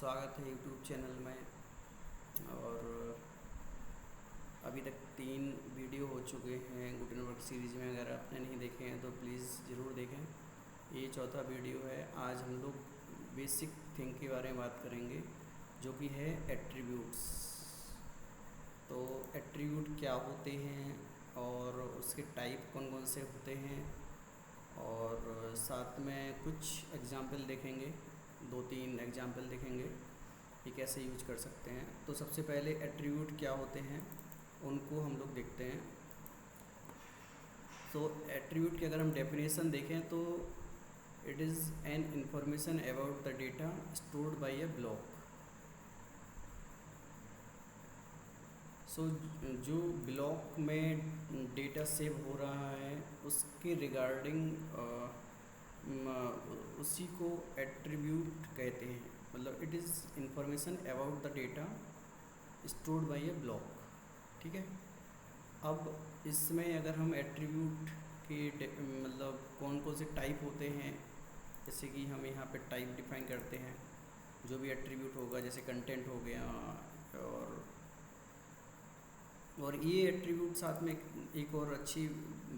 स्वागत है YouTube channel में। और अभी तक 3 वीडियो हो चुके हैं गुटेनबर्ग सीरीज़ में। अगर आपने नहीं देखे हैं तो प्लीज़ ज़रूर देखें। ये चौथा वीडियो है। आज हम लोग बेसिक थिंग के बारे में बात करेंगे जो कि है एट्रीब्यूट्स। तो एट्रीब्यूट क्या होते हैं और उसके टाइप कौन कौन से होते हैं, और साथ में कुछ एग्जाम्पल देखेंगे, 2-3 एग्जाम्पल देखेंगे कि कैसे यूज कर सकते हैं। तो सबसे पहले एट्रीब्यूट क्या होते हैं उनको हम लोग देखते हैं। तो एट्रीब्यूट की अगर हम डेफिनेशन देखें तो it is an information about the data stored bye A block. जो ब्लॉक में डेटा सेव हो रहा है उसके रिगार्डिंग उसी को एट्रीब्यूट कहते हैं। मतलब it is information about the data stored bye A block. ठीक है। अब इसमें अगर हम एट्रीब्यूट के मतलब कौन कौन से टाइप होते हैं, जैसे कि हम यहाँ पे टाइप डिफाइन करते हैं। जो भी एट्रीब्यूट होगा, जैसे कंटेंट हो गया, और ये एट्रीब्यूट साथ में एक और अच्छी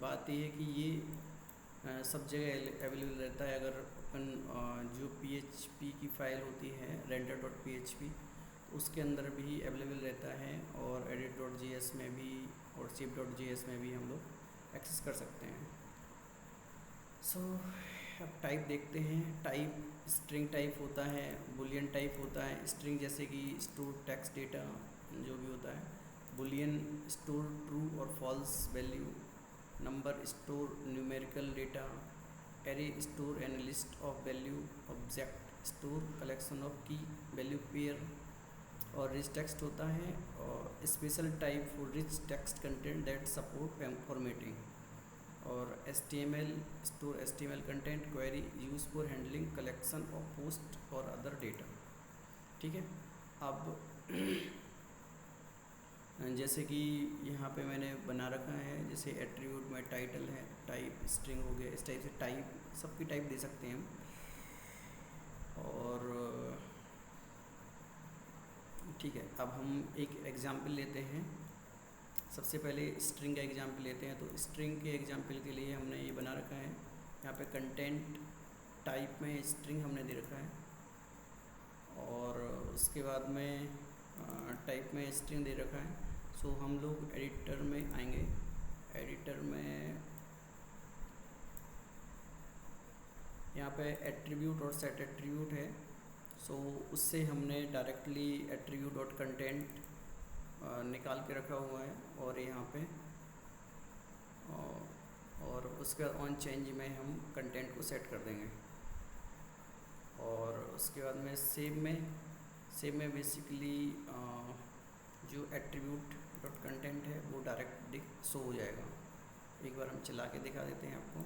बात ये है कि ये सब जगह अवेलेबल रहता है। अगर अपन जो PHP की फ़ाइल होती है render.php, उसके अंदर भी अवेलेबल रहता है, और edit.js में भी और shape.js में भी हम लोग एक्सेस कर सकते हैं। अब टाइप देखते हैं। टाइप स्ट्रिंग टाइप होता है, बुलियन टाइप होता है। स्ट्रिंग जैसे कि स्टोर टेक्स्ट डेटा जो भी होता है। बुलियन स्टोर ट्रू और false value. Number store numerical data. Array store an list of value. Object store collection of key value pair. और रिच टेक्स्ट होता है, और special type for rich text content that support formatting. और HTML store HTML content. Query use for handling collection of post और other data. ठीक है। अब जैसे कि यहाँ पे मैंने बना रखा है, जैसे एट्रीब्यूट में टाइटल है, टाइप स्ट्रिंग हो गया। इस टाइप से टाइप सबकी टाइप दे सकते हैं हम। और ठीक है, अब हम एक एग्जाम्पल लेते हैं। सबसे पहले स्ट्रिंग का एग्जाम्पल लेते हैं। तो स्ट्रिंग के एग्जाम्पल के लिए हमने ये बना रखा है, यहाँ पे कंटेंट टाइप में स्ट्रिंग हमने दे रखा है, और उसके बाद में टाइप में स्ट्रिंग दे रखा है। सो हम लोग एडिटर में आएंगे। एडिटर में यहाँ पे एट्रीब्यूट और सेट एट्रीब्यूट है। सो उससे हमने डायरेक्टली एट्रीब्यूट डॉट कंटेंट निकाल के रखा हुआ है, और यहाँ पे और उसके बाद ऑन चेंज में हम कंटेंट को सेट कर देंगे। और उसके बाद में सेव में बेसिकली जो एट्रीब्यूट डॉट कंटेंट है वो डायरेक्ट शो हो जाएगा। एक बार हम चला के दिखा देते हैं आपको।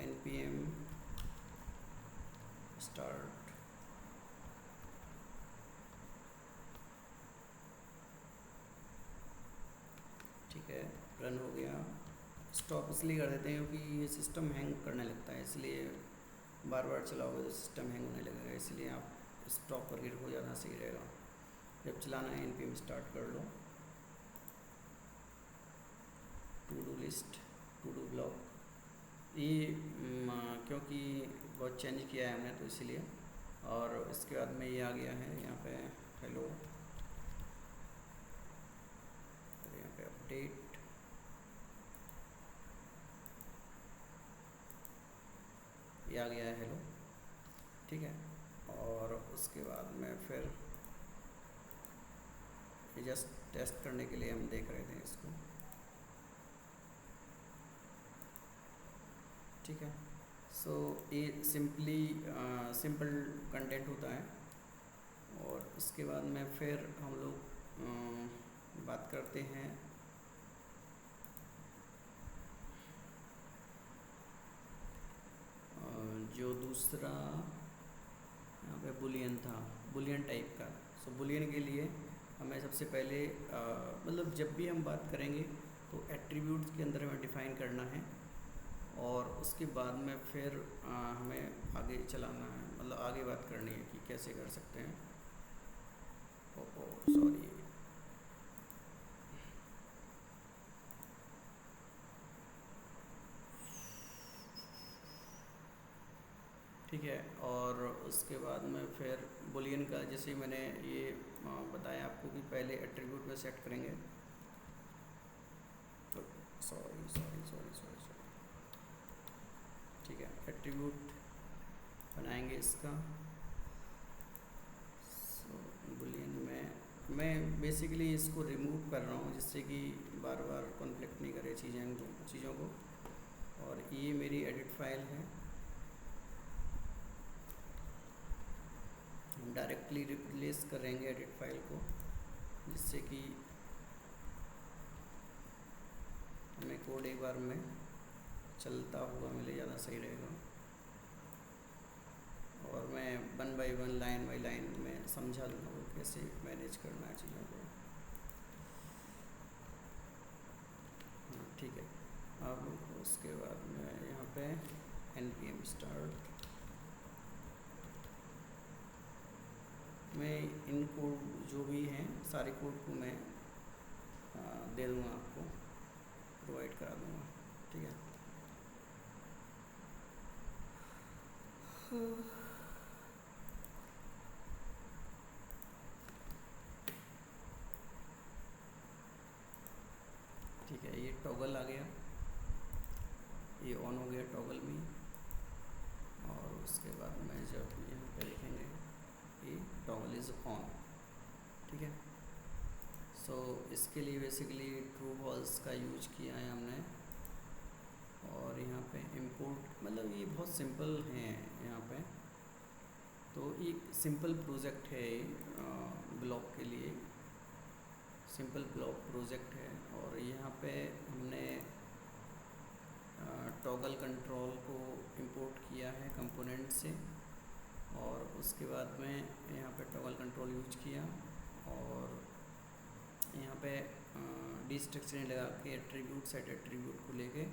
npm start. ठीक है, रन हो गया। स्टॉप इसलिए कर देते हैं क्योंकि ये सिस्टम हैंग करने लगता है, इसलिए बार बार चलाओगे तो सिस्टम हैंग होने लगेगा। इसलिए आप स्टॉप करके रखो, ज़्यादा सही रहेगा। जब चलाना है npm स्टार्ट कर लो। To do list, to do block. ये क्योंकि बहुत चेंज किया है हमने तो इसीलिए। और इसके बाद में ये आ गया है यहाँ पे हेलो, और यहाँ पे अपडेट। ये आ गया है हेलो। ठीक है। और उसके बाद में फिर जस्ट टेस्ट करने के लिए हम देख रहे थे इसको। ठीक है। सो ये सिंपल कंटेंट होता है। और उसके बाद में फिर हम लोग बात करते हैं जो दूसरा यहाँ पे बुलियन था, बुलियन टाइप का। सो बुलियन के लिए हमें सबसे पहले मतलब जब भी हम बात करेंगे तो एट्रीब्यूट्स के अंदर हमें डिफ़ाइन करना है, और उसके बाद में फिर हमें आगे चलाना है। मतलब आगे बात करनी है कि कैसे कर सकते हैं। ओ सॉरी। ठीक है, और उसके बाद में फिर बुलियन का जैसे मैंने ये बताया आपको कि पहले एट्रीब्यूट में सेट करेंगे। तो sorry sorry sorry sorry sorry. ठीक है, एट्रीब्यूट बनाएंगे इसका। सो बुलियन में मैं बेसिकली इसको रिमूव कर रहा हूँ जिससे कि बार बार कॉन्फ्लिक्ट नहीं करे चीज़ों को। और ये मेरी एडिट फाइल है, हम डायरेक्टली रिप्लेस करेंगे एडिट फाइल को, जिससे कि हमें कोड एक बार में चलता हुआ मिले, ज़्यादा सही रहेगा। और मैं one by one line by line में समझा दूँगा वो कैसे मैनेज करना है चीज़ों को। हाँ ठीक है, अब उसके बाद में यहाँ पे npm start मैं इन कोड जो भी हैं सारे कोड को मैं दे दूँगा, आपको प्रोवाइड करा दूँगा। ठीक है, ठीक है। ये टॉगल आ गया, ये ऑन हो गया टॉगल भी। और उसके बाद में जब यहाँ पे देखेंगे ये टॉगल इज़ ऑन। ठीक है, सो इसके लिए बेसिकली ट्रू फॉल्स का यूज किया है हमने। और यहाँ पे इंपोर्ट मतलब ये बहुत सिंपल हैं यहाँ पे। तो एक सिंपल प्रोजेक्ट है ब्लॉक के लिए, सिंपल ब्लॉक प्रोजेक्ट है। और यहाँ पे हमने टॉगल कंट्रोल को इंपोर्ट किया है कंपोनेंट से। और उसके बाद में यहाँ पे टॉगल कंट्रोल यूज किया और यहाँ पे डिस्ट्रक्शन लगा के एट्रीब्यूट सेट एट्रीब्यूट को लेके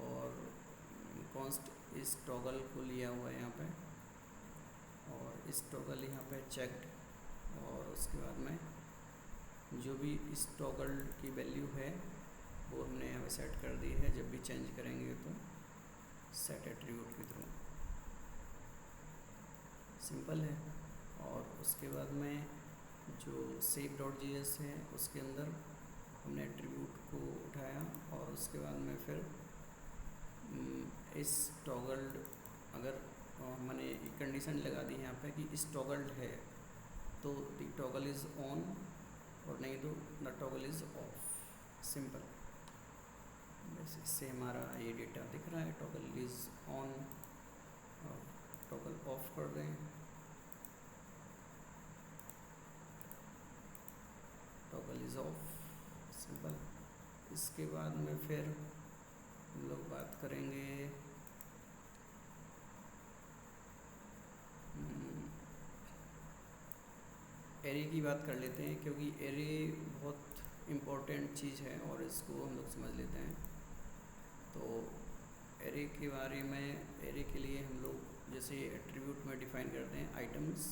और कॉन्स्ट इस टॉगल को लिया हुआ है यहाँ पे। और इस टॉगल यहाँ पे चेक्ड, और उसके बाद में जो भी इस टॉगल की वैल्यू है वो हमने यहाँ पे सेट कर दी है। जब भी चेंज करेंगे तो सेट एट्रीब्यूट के थ्रू, सिंपल है। और उसके बाद में जो save.js है उसके अंदर हमने एट्रीब्यूट को उठाया और उसके बाद में फिर इस टॉगल्ड, अगर मैंने एक कंडीशन लगा दी यहाँ पे कि इस टॉगल्ड है तो द टॉगल इज़ ऑन, और नहीं तो the toggle is of. Simple, बस इससे हमारा ये डेटा दिख रहा है टॉगल इज़ ऑन, और टॉगल ऑफ कर दें टॉगल इज़ ऑफ। सिंपल। इसके बाद में फिर हम लोग बात करेंगे एरे की बात कर लेते हैं, क्योंकि एरे बहुत इम्पोर्टेंट चीज़ है और इसको हम लोग समझ लेते हैं। तो एरे के बारे में, एरे के लिए हम लोग जैसे एट्रीब्यूट में डिफ़ाइन करते हैं आइटम्स,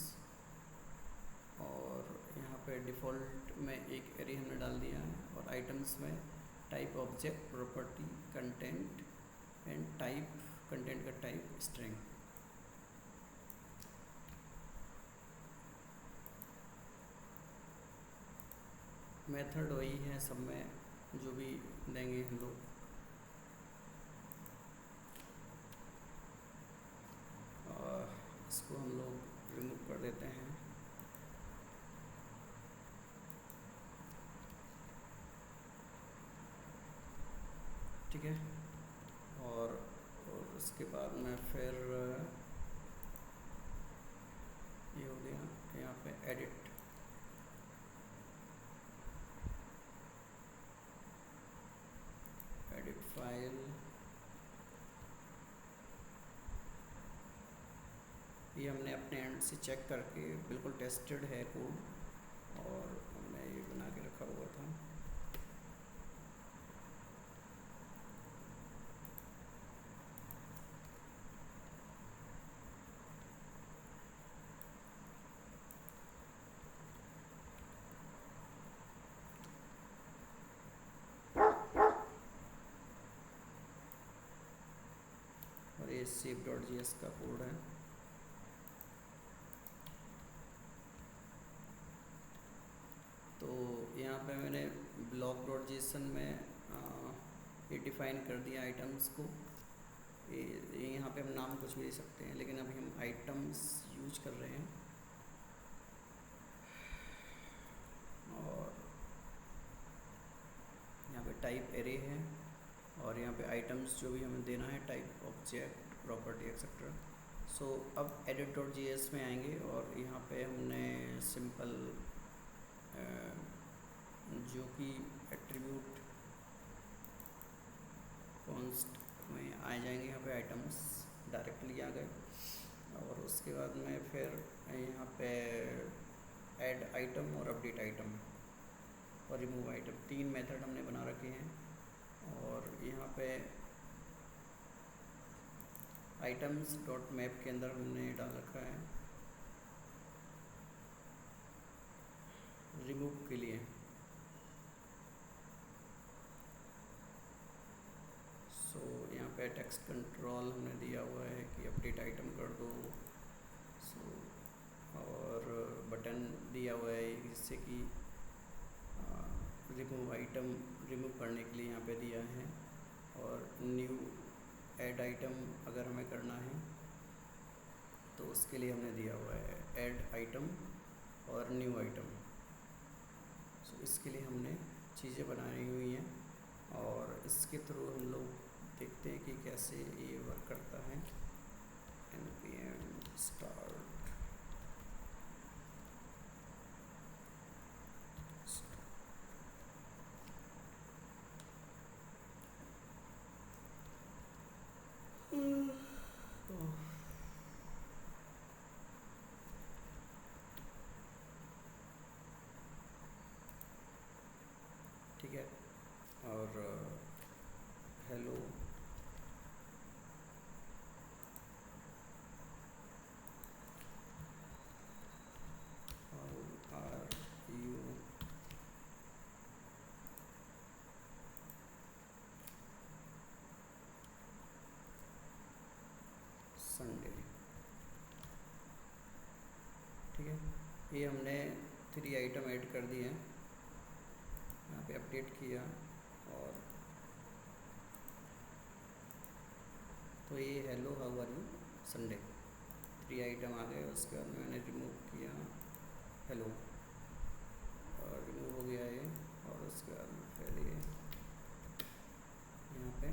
और यहाँ पे डिफ़ॉल्ट में एक एरे हमने डाल दिया है। और आइटम्स में type object, property, content and type, content का टाइप स्ट्रिंग। मेथड वही है सब में जो भी देंगे हम लोग। इसको हम लोग रिमूव कर देते हैं। ठीक है, और उसके बाद में फिर ये हो गया यहाँ पे एडिट, एडिट फाइल। ये हमने अपने एंड से चेक करके बिल्कुल टेस्टेड है कोड, और हमने ये बना के रखा हुआ था। ये shape.js का कोड है। तो यहाँ पे मैंने block.json में ये डिफ़ाइन कर दिया आइटम्स को। ये यहाँ पे हम नाम कुछ भी दे सकते हैं, लेकिन अभी हम आइटम्स यूज कर रहे हैं। और यहाँ पे टाइप एरे है, और यहाँ पे आइटम्स जो भी हमें देना है, टाइप ऑब्जेक्ट प्रॉपर्टी एक्सेट्रा। सो अब edit.js में आएंगे, और यहाँ पे हमने सिंपल जो कि एट्रीब्यूट कॉन्स्ट में आ जाएंगे, यहाँ पे आइटम्स डायरेक्टली आ गए। और उसके बाद में फिर यहाँ पे ऐड आइटम और अपडेट आइटम और रिमूव आइटम, 3 मेथड हमने बना रखे हैं। और यहाँ पे आइटम्स डॉट मैप के अंदर हमने डाल रखा है रिमूव के लिए। सो यहाँ पे टेक्स्ट कंट्रोल हमने दिया हुआ है कि अपडेट आइटम कर दो। सो और बटन दिया हुआ है जिससे कि रिमूव आइटम रिमूव करने के लिए यहाँ पे दिया है। और न्यू ऐड आइटम अगर हमें करना है तो उसके लिए हमने दिया हुआ है ऐड आइटम और न्यू आइटम। सो इसके लिए हमने चीज़ें बनाई हुई हैं, और इसके थ्रू हम लोग देखते हैं कि कैसे ये वर्क करता है। npm start ठीक है। और hello how are you, Sunday. ठीक है, ये हमने 3 आइटम ऐड कर दिए हैं। यहाँ पे अपडेट किया, और तो ये hello how are you Sunday 3 item आ गए। उसके बाद मैंने रिमूव किया हेलो, और रिमूव हो गया ये। और उसके बाद फिर ये यहाँ पे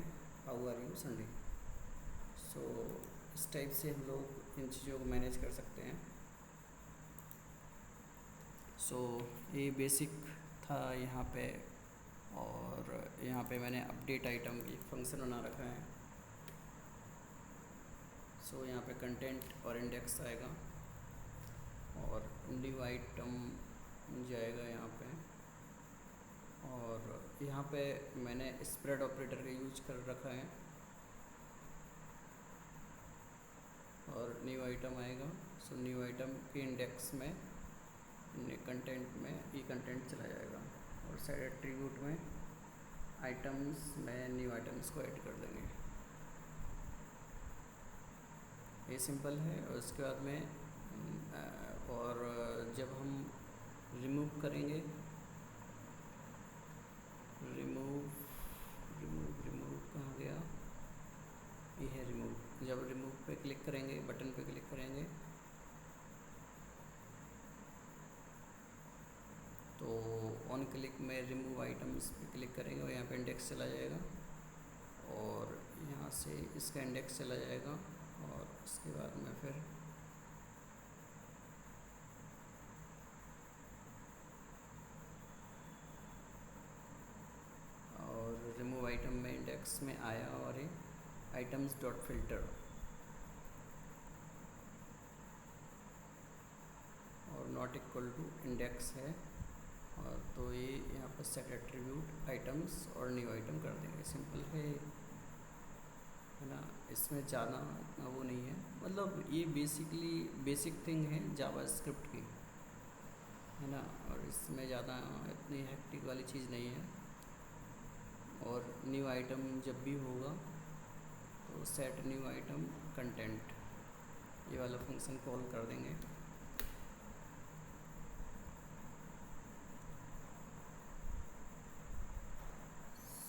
हाउ आर यू संडे। सो इस टाइप से हम लोग इन चीज़ों को मैनेज कर सकते हैं। सो ये बेसिक था यहाँ पे। और यहाँ पे मैंने अपडेट आइटम एक फंक्शन बना रखा है। सो यहाँ पे कंटेंट और इंडेक्स आएगा, और न्यू आइटम जाएगा यहाँ पे। और यहाँ पे मैंने स्प्रेड ऑपरेटर का यूज कर रखा है, और न्यू आइटम आएगा। सो न्यू आइटम के इंडेक्स में कंटेंट में ई कंटेंट चला जाएगा, और साइड एट्रीब्यूट में आइटम्स में न्यू आइटम्स को ऐड कर देंगे। ये सिंपल है। और उसके बाद में और जब हम रिमूव करेंगे, रिमूव कहाँ गया, ये है रिमूव। जब रिमूव पे क्लिक करेंगे, बटन पे क्लिक करेंगे, तो ऑन क्लिक में रिमूव आइटम्स पे क्लिक करेंगे, और यहाँ पे इंडेक्स चला जाएगा, और यहाँ से इसका इंडेक्स चला जाएगा। और उसके बाद में फिर और रिमूव आइटम में इंडेक्स में आया, और ये आइटम्स डॉट फिल्टर, और नॉट इक्वल टू इंडेक्स है। और तो ये यहाँ पर सेट एट्रीब्यूट आइटम्स और न्यू आइटम कर देंगे। सिंपल है ना, इसमें ज़्यादा वो नहीं है। मतलब ये बेसिकली बेसिक थिंग है जावा स्क्रिप्ट की, है ना। और इसमें ज़्यादा इतनी हैक्टिक वाली चीज़ नहीं है। और न्यू आइटम जब भी होगा तो सेट न्यू आइटम कंटेंट, ये वाला फंक्शन कॉल कर देंगे।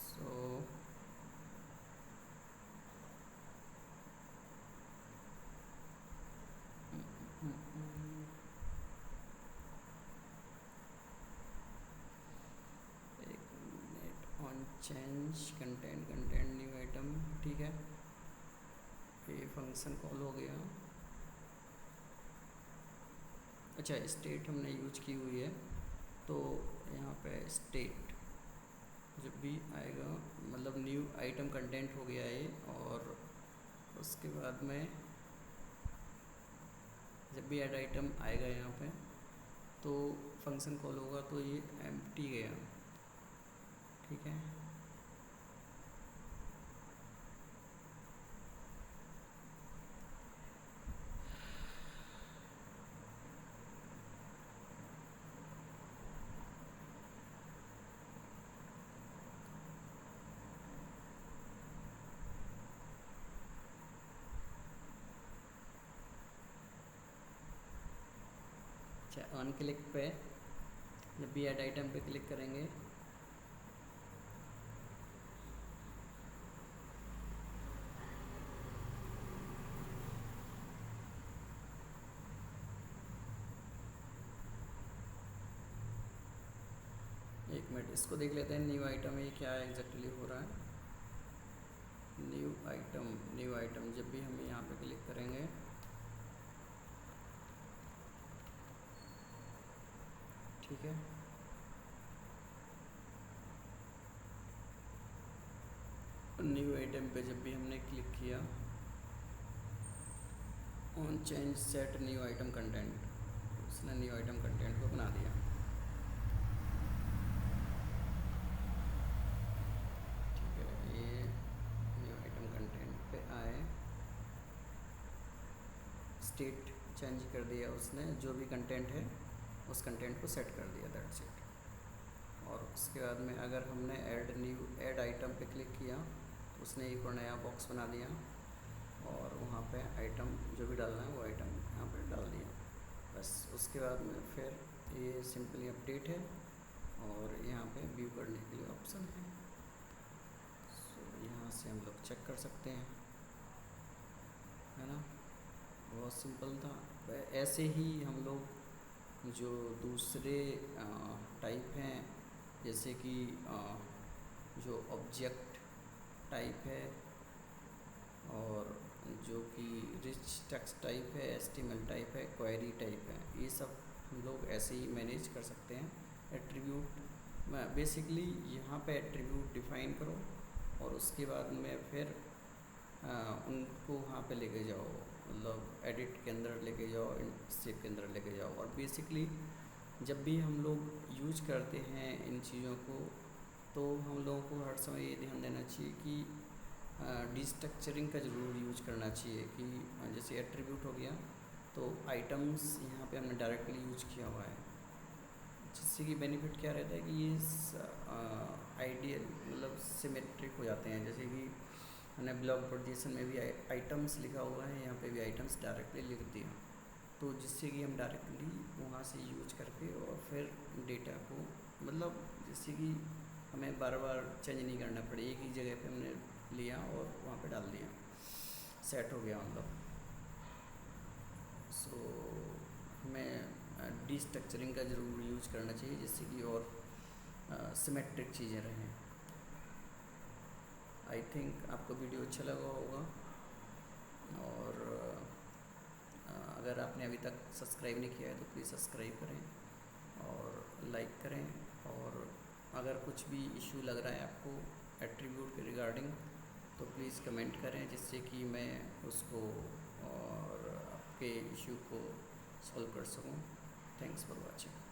सो एक minute, on change content new item, ठीक है, ये फंक्शन कॉल हो गया। अच्छा, स्टेट हमने यूज की हुई है, तो यहाँ पे स्टेट जब भी आएगा, मतलब न्यू आइटम कंटेंट हो गया ये, और उसके बाद में जब भी ऐड आइटम आएगा यहाँ पे तो फंक्शन कॉल होगा, तो ये एम्प्टी गया, ठीक है। अच्छा, ऑन क्लिक पे जब भी ऐड आइटम पे क्लिक करेंगे एक मिनट, इसको देख लेते हैं न्यू आइटम ये क्या एग्जैक्टली हो रहा है। न्यू आइटम जब भी हम यहाँ पे क्लिक करेंगे, ठीक है, न्यू आइटम पे जब भी हमने क्लिक किया, on change set new item content, उसने न्यू आइटम कंटेंट को बना दिया, ठीक है। ये न्यू आइटम कंटेंट पे आए, स्टेट चेंज कर दिया उसने, जो भी कंटेंट है उस कंटेंट को सेट कर दिया, दैट्स इट। और उसके बाद में अगर हमने ऐड आइटम पे क्लिक किया तो उसने एक और नया बॉक्स बना दिया, और वहाँ पे आइटम जो भी डालना है वो आइटम यहाँ पे डाल दिया, बस। उसके बाद में फिर ये सिंपली अपडेट है, और यहाँ पे व्यू करने के लिए ऑप्शन है, सो यहाँ से हम लोग चेक कर सकते हैं, है ना। बहुत सिंपल था। ऐसे ही हम लोग जो दूसरे टाइप हैं, जैसे कि जो ऑब्जेक्ट टाइप है, और जो कि रिच टेक्स्ट टाइप है, एचटीएमएल टाइप है, क्वेरी टाइप है, ये सब हम लोग ऐसे ही मैनेज कर सकते हैं। एट्रीब्यूट बेसिकली यहाँ पे एट्रीब्यूट डिफ़ाइन करो, और उसके बाद में फिर उनको वहाँ पे लेके जाओ, मतलब एडिट के अंदर लेके जाओ, सेव के अंदर लेके जाओ। और बेसिकली जब भी हम लोग यूज करते हैं इन चीज़ों को, तो हम लोगों को हर समय ये ध्यान देना चाहिए कि डिस्ट्रक्चरिंग का ज़रूर यूज करना चाहिए। कि जैसे एट्रीब्यूट हो गया, तो आइटम्स यहाँ पे हमने डायरेक्टली यूज किया हुआ है, जिससे कि बेनिफिट क्या रहता है कि ये आइडियल मतलब सिमेट्रिक हो जाते हैं। जैसे कि मैंने ब्लॉग प्रोजेक्शन में भी आइटम्स लिखा हुआ है, यहाँ पे भी आइटम्स डायरेक्टली लिख दिया, तो जिससे कि हम डायरेक्टली वहाँ से यूज करके और फिर डेटा को, मतलब जिससे कि हमें बार बार चेंज नहीं करना पड़े, एक ही जगह पे हमने लिया और वहाँ पे डाल दिया, सेट हो गया मतलब। सो हमें डिस्ट्रक्चरिंग का ज़रूर यूज करना चाहिए, जिससे कि और सिमेट्रिक चीज़ें रहें। आई थिंक आपको वीडियो अच्छा लगा होगा, और अगर आपने अभी तक सब्सक्राइब नहीं किया है तो प्लीज़ सब्सक्राइब करें और लाइक करें। और अगर कुछ भी इशू लग रहा है आपको एट्रीब्यूट के रिगार्डिंग, तो प्लीज़ कमेंट करें, जिससे कि मैं उसको और आपके इशू को सॉल्व कर सकूं। Thanks for watching.